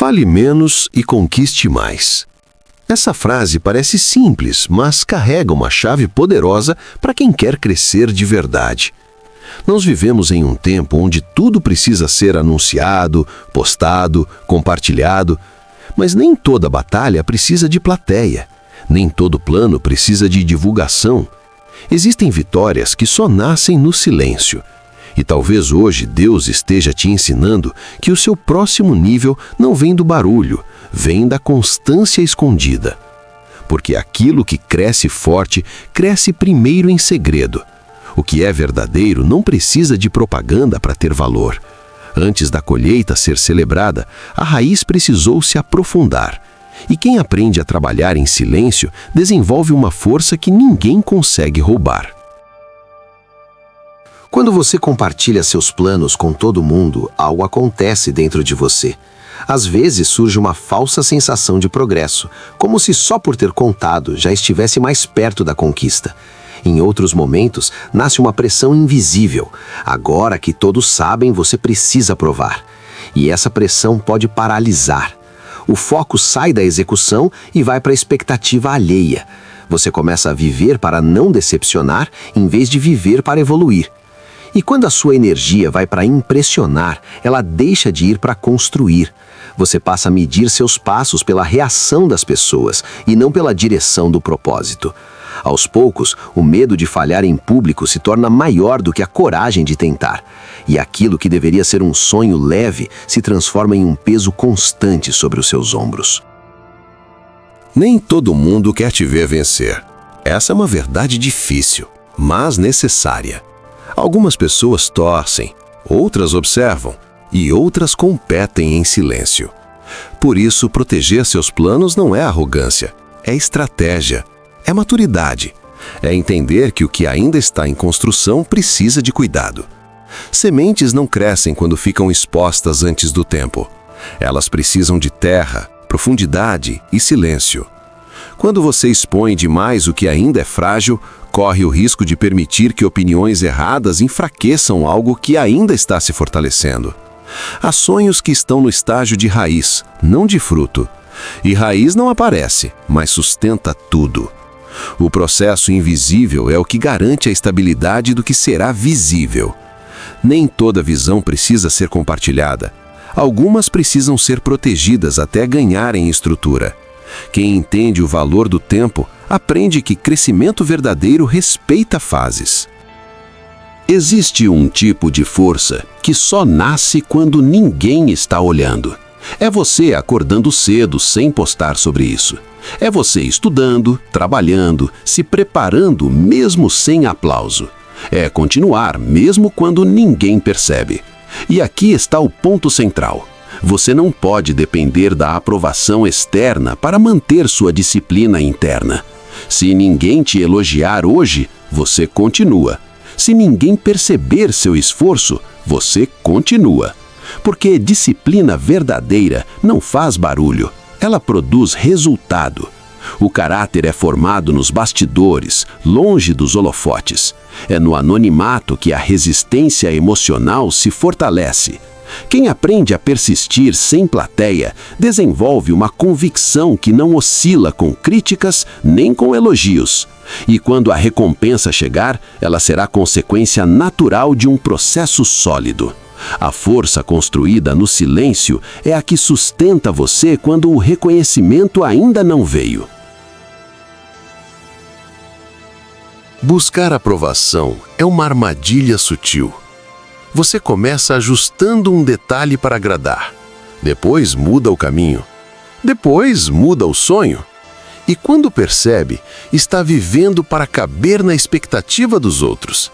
Fale menos e conquiste mais. Essa frase parece simples, mas carrega uma chave poderosa para quem quer crescer de verdade. Nós vivemos em um tempo onde tudo precisa ser anunciado, postado, compartilhado, mas nem toda batalha precisa de plateia, nem todo plano precisa de divulgação. Existem vitórias que só nascem no silêncio. E talvez hoje Deus esteja te ensinando que o seu próximo nível não vem do barulho, vem da constância escondida. Porque aquilo que cresce forte, cresce primeiro em segredo. O que é verdadeiro não precisa de propaganda para ter valor. Antes da colheita ser celebrada, a raiz precisou se aprofundar. E quem aprende a trabalhar em silêncio desenvolve uma força que ninguém consegue roubar. Quando você compartilha seus planos com todo mundo, algo acontece dentro de você. Às vezes surge uma falsa sensação de progresso, como se só por ter contado já estivesse mais perto da conquista. Em outros momentos, nasce uma pressão invisível. Agora que todos sabem, você precisa provar. E essa pressão pode paralisar. O foco sai da execução e vai para a expectativa alheia. Você começa a viver para não decepcionar, em vez de viver para evoluir. E quando a sua energia vai para impressionar, ela deixa de ir para construir. Você passa a medir seus passos pela reação das pessoas e não pela direção do propósito. Aos poucos, o medo de falhar em público se torna maior do que a coragem de tentar. E aquilo que deveria ser um sonho leve se transforma em um peso constante sobre os seus ombros. Nem todo mundo quer te ver vencer. Essa é uma verdade difícil, mas necessária. Algumas pessoas torcem, outras observam e outras competem em silêncio. Por isso, proteger seus planos não é arrogância, é estratégia, é maturidade, é entender que o que ainda está em construção precisa de cuidado. Sementes não crescem quando ficam expostas antes do tempo. Elas precisam de terra, profundidade e silêncio. Quando você expõe demais o que ainda é frágil, corre o risco de permitir que opiniões erradas enfraqueçam algo que ainda está se fortalecendo. Há sonhos que estão no estágio de raiz, não de fruto. E raiz não aparece, mas sustenta tudo. O processo invisível é o que garante a estabilidade do que será visível. Nem toda visão precisa ser compartilhada. Algumas precisam ser protegidas até ganharem estrutura. Quem entende o valor do tempo, aprende que crescimento verdadeiro respeita fases. Existe um tipo de força que só nasce quando ninguém está olhando. É você acordando cedo sem postar sobre isso. É você estudando, trabalhando, se preparando mesmo sem aplauso. É continuar mesmo quando ninguém percebe. E aqui está o ponto central. Você não pode depender da aprovação externa para manter sua disciplina interna. Se ninguém te elogiar hoje, você continua. Se ninguém perceber seu esforço, você continua. Porque disciplina verdadeira não faz barulho, ela produz resultado. O caráter é formado nos bastidores, longe dos holofotes. É no anonimato que a resistência emocional se fortalece. Quem aprende a persistir sem plateia desenvolve uma convicção que não oscila com críticas nem com elogios. E quando a recompensa chegar, ela será consequência natural de um processo sólido. A força construída no silêncio é a que sustenta você quando o reconhecimento ainda não veio. Buscar aprovação é uma armadilha sutil. Você começa ajustando um detalhe para agradar. Depois muda o caminho. Depois muda o sonho. E quando percebe, está vivendo para caber na expectativa dos outros.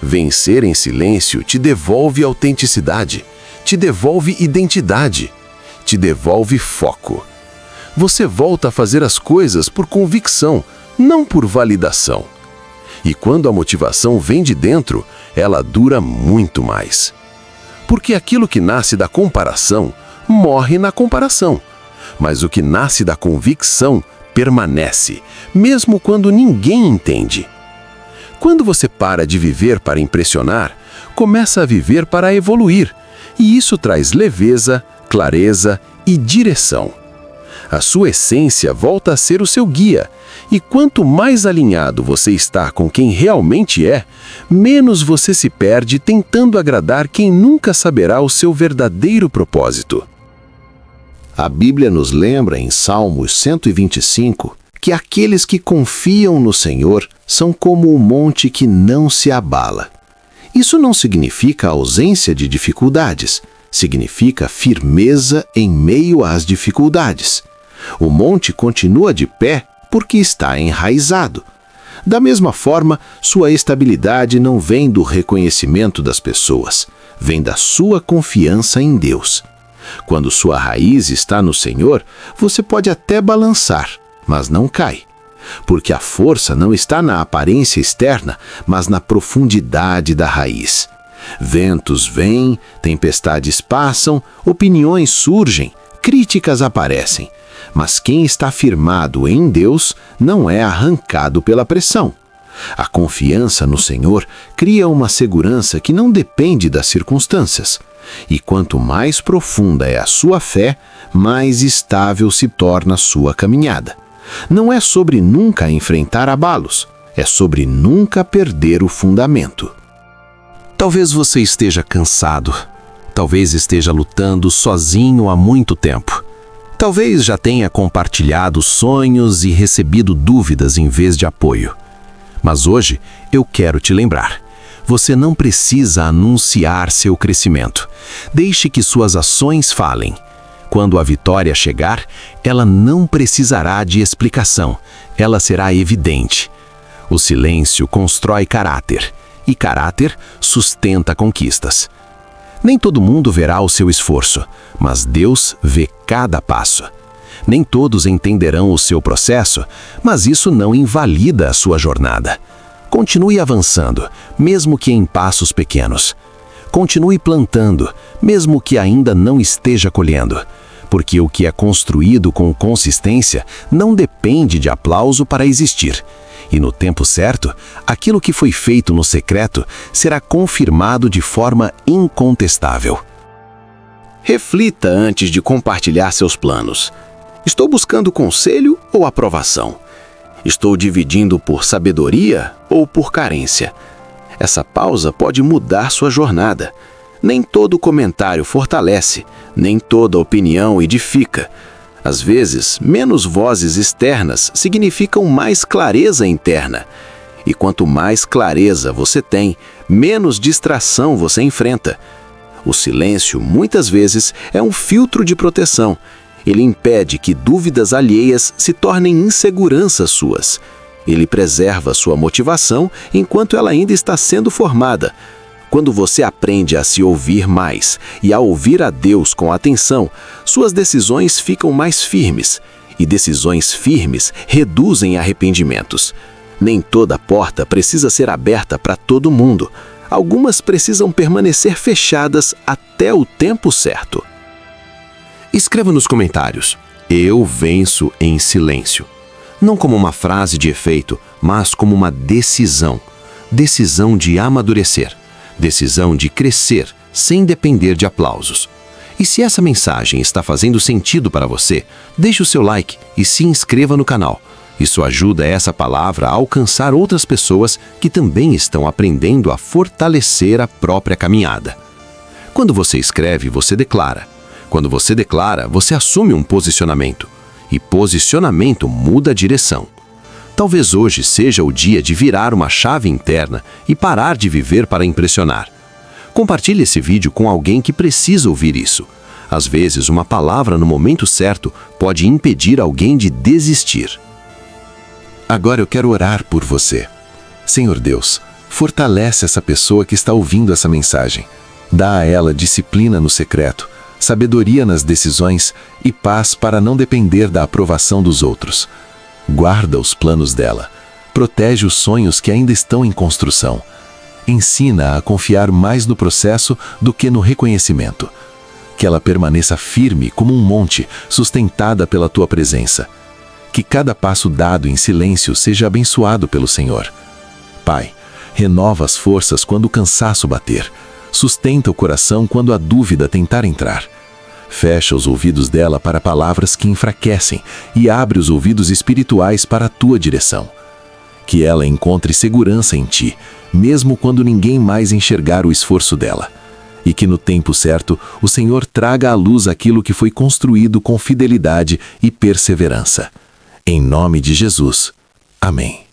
Vencer em silêncio te devolve autenticidade, te devolve identidade, te devolve foco. Você volta a fazer as coisas por convicção, não por validação. E quando a motivação vem de dentro, ela dura muito mais. Porque aquilo que nasce da comparação, morre na comparação. Mas o que nasce da convicção, permanece, mesmo quando ninguém entende. Quando você para de viver para impressionar, começa a viver para evoluir. E isso traz leveza, clareza e direção. A sua essência volta a ser o seu guia, e quanto mais alinhado você está com quem realmente é, menos você se perde tentando agradar quem nunca saberá o seu verdadeiro propósito. A Bíblia nos lembra em Salmos 125 que aqueles que confiam no Senhor são como o monte que não se abala. Isso não significa ausência de dificuldades, significa firmeza em meio às dificuldades. O monte continua de pé porque está enraizado. Da mesma forma, sua estabilidade não vem do reconhecimento das pessoas, vem da sua confiança em Deus. Quando sua raiz está no Senhor, você pode até balançar, mas não cai. Porque a força não está na aparência externa, mas na profundidade da raiz. Ventos vêm, tempestades passam, opiniões surgem, críticas aparecem. Mas quem está firmado em Deus não é arrancado pela pressão. A confiança no Senhor cria uma segurança que não depende das circunstâncias. E quanto mais profunda é a sua fé, mais estável se torna a sua caminhada. Não é sobre nunca enfrentar abalos, é sobre nunca perder o fundamento. Talvez você esteja cansado. Talvez esteja lutando sozinho há muito tempo. Talvez já tenha compartilhado sonhos e recebido dúvidas em vez de apoio. Mas hoje eu quero te lembrar. Você não precisa anunciar seu crescimento. Deixe que suas ações falem. Quando a vitória chegar, ela não precisará de explicação. Ela será evidente. O silêncio constrói caráter, e caráter sustenta conquistas. Nem todo mundo verá o seu esforço, mas Deus vê cada passo. Nem todos entenderão o seu processo, mas isso não invalida a sua jornada. Continue avançando, mesmo que em passos pequenos. Continue plantando, mesmo que ainda não esteja colhendo. Porque o que é construído com consistência não depende de aplauso para existir. E no tempo certo, aquilo que foi feito no secreto será confirmado de forma incontestável. Reflita antes de compartilhar seus planos. Estou buscando conselho ou aprovação? Estou dividindo por sabedoria ou por carência? Essa pausa pode mudar sua jornada. Nem todo comentário fortalece, nem toda opinião edifica. Às vezes, menos vozes externas significam mais clareza interna. E quanto mais clareza você tem, menos distração você enfrenta. O silêncio, muitas vezes, é um filtro de proteção. Ele impede que dúvidas alheias se tornem inseguranças suas. Ele preserva sua motivação enquanto ela ainda está sendo formada. Quando você aprende a se ouvir mais e a ouvir a Deus com atenção, suas decisões ficam mais firmes, e decisões firmes reduzem arrependimentos. Nem toda porta precisa ser aberta para todo mundo. Algumas precisam permanecer fechadas até o tempo certo. Escreva nos comentários: eu venço em silêncio. Não como uma frase de efeito, mas como uma decisão. Decisão de amadurecer. Decisão de crescer sem depender de aplausos. E se essa mensagem está fazendo sentido para você, deixe o seu like e se inscreva no canal. Isso ajuda essa palavra a alcançar outras pessoas que também estão aprendendo a fortalecer a própria caminhada. Quando você escreve, você declara. Quando você declara, você assume um posicionamento. E posicionamento muda a direção. Talvez hoje seja o dia de virar uma chave interna e parar de viver para impressionar. Compartilhe esse vídeo com alguém que precisa ouvir isso. Às vezes, uma palavra no momento certo pode impedir alguém de desistir. Agora eu quero orar por você. Senhor Deus, fortalece essa pessoa que está ouvindo essa mensagem. Dá a ela disciplina no secreto, sabedoria nas decisões e paz para não depender da aprovação dos outros. Guarda os planos dela. Protege os sonhos que ainda estão em construção. Ensina a confiar mais no processo do que no reconhecimento. Que ela permaneça firme como um monte, sustentada pela tua presença. Que cada passo dado em silêncio seja abençoado pelo Senhor. Pai, renova as forças quando o cansaço bater. Sustenta o coração quando a dúvida tentar entrar. Fecha os ouvidos dela para palavras que enfraquecem e abre os ouvidos espirituais para a tua direção. Que ela encontre segurança em ti, mesmo quando ninguém mais enxergar o esforço dela. E que no tempo certo, o Senhor traga à luz aquilo que foi construído com fidelidade e perseverança. Em nome de Jesus. Amém.